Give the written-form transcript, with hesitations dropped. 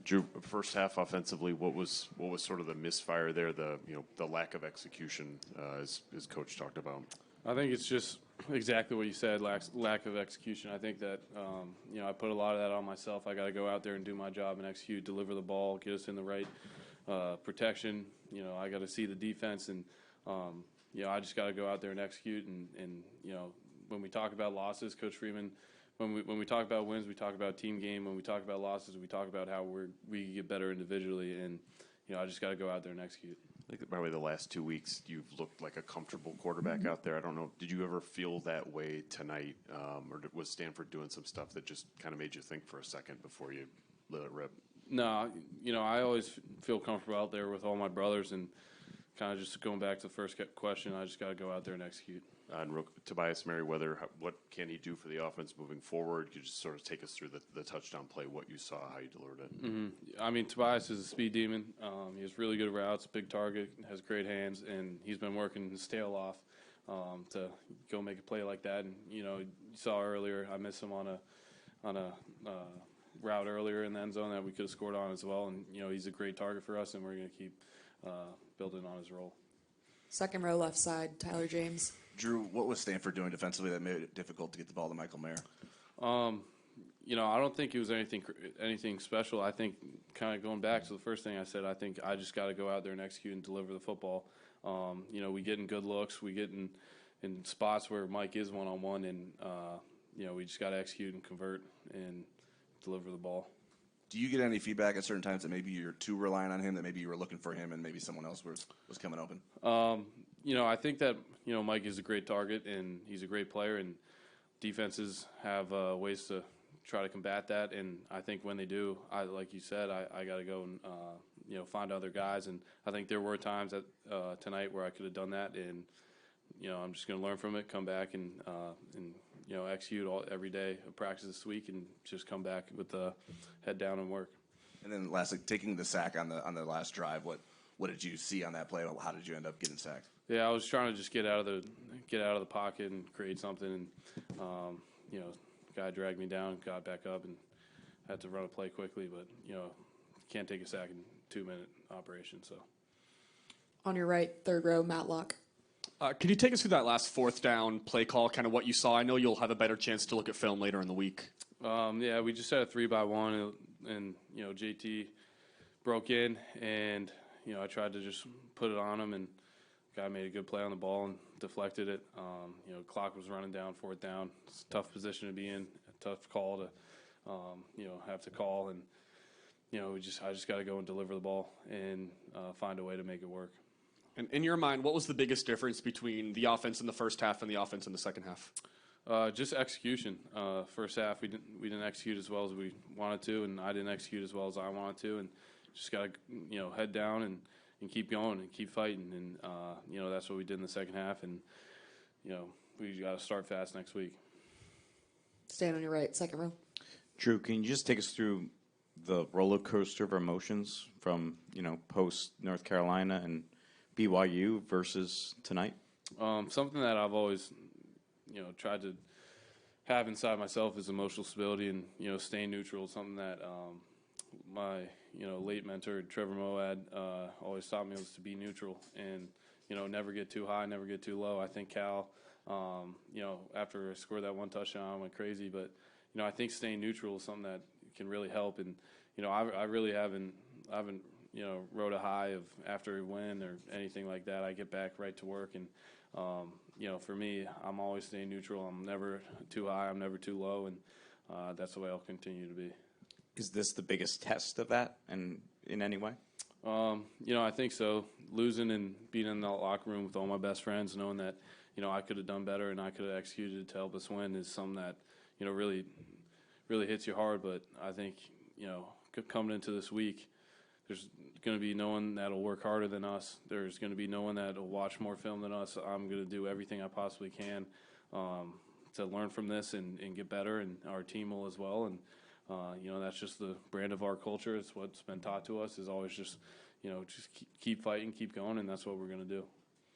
Drew, first half offensively, what was sort of the misfire there? The lack of execution, as coach talked about. I think it's just exactly what you said, lack of execution. I think that I put a lot of that on myself. I got to go out there and do my job and execute, deliver the ball, get us in the right protection. I got to see the defense, and I just got to go out there and execute. And when we talk about losses, Coach Freeman. When we talk about wins, we talk about team game. When we talk about losses, we talk about how we get better individually. And I just got to go out there and execute. I think probably the last 2 weeks you've looked like a comfortable quarterback out there. I don't know, did you ever feel that way tonight, or was Stanford doing some stuff that just kind of made you think for a second before you let it rip? No, I always feel comfortable out there with all my brothers, and kind of just going back to the first question, I just got to go out there and execute. And Tobias Merriweather, what can he do for the offense moving forward? Could you just sort of take us through the touchdown play, what you saw, how you delivered it? Mm-hmm. I mean, Tobias is a speed demon. He has really good routes, big target, has great hands, and he's been working his tail off to go make a play like that. And you saw earlier, I missed him on a route earlier in the end zone that we could have scored on as well. And he's a great target for us, and we're going to keep building on his role. Second row left side, Tyler James. Drew, what was Stanford doing defensively that made it difficult to get the ball to Michael Mayer? I don't think it was anything special. I think kind of going back to the first thing I said, I think I just got to go out there and execute and deliver the football. We get in good looks. We get in spots where Mike is one-on-one, and, we just got to execute and convert and deliver the ball. Do you get any feedback at certain times that maybe you're too reliant on him, that maybe you were looking for him and maybe someone else was coming open? I think that, Mike is a great target, and he's a great player, and defenses have ways to try to combat that. And I think when they do, like you said, I got to go and, find other guys. And I think there were times tonight where I could have done that. And, I'm just going to learn from it, come back and execute every day of practice this week, and just come back with the head down and work. And then lastly, taking the sack on the last drive, what did you see on that play? How did you end up getting sacked? Yeah, I was trying to just get out of the pocket and create something, and guy dragged me down, got back up, and had to run a play quickly. But can't take a sack in 2-minute operation. So on your right, third row, Matlock. Can you take us through that last fourth down play call, kind of what you saw? I know you'll have a better chance to look at film later in the week. Yeah, we just had a 3-by-1, and JT broke in, and I tried to just put it on him, and guy made a good play on the ball and deflected it. Clock was running down, fourth down. It's a tough position to be in, a tough call to have to call, and I just got to go and deliver the ball and find a way to make it work. And in your mind, what was the biggest difference between the offense in the first half and the offense in the second half? Just execution. First half, we didn't execute as well as we wanted to, and I didn't execute as well as I wanted to, and just got to head down and keep going and keep fighting, and that's what we did in the second half, and we got to start fast next week. Stand on your right, second row. Drew, can you just take us through the roller coaster of emotions from post North Carolina and BYU versus tonight? Something that I've always tried to have inside myself is emotional stability and staying neutral. Something that my late mentor Trevor Moad always taught me was to be neutral and never get too high, never get too low. I think Cal, after I scored that one touchdown, I went crazy, but I think staying neutral is something that can really help. And I really haven't rode a high of after a win or anything like that. I get back right to work, and for me, I'm always staying neutral. I'm never too high, I'm never too low, and that's the way I'll continue to be. Is this the biggest test of that, and in any way? I think so. Losing and being in the locker room with all my best friends, knowing that I could have done better and I could have executed to help us win, is something that really, really hits you hard. But I think coming into this week, there's going to be no one that'll work harder than us. There's going to be no one that'll watch more film than us. I'm going to do everything I possibly can to learn from this and get better, and our team will as well. And that's just the brand of our culture. It's what's been taught to us, is always just keep fighting, keep going, and that's what we're going to do.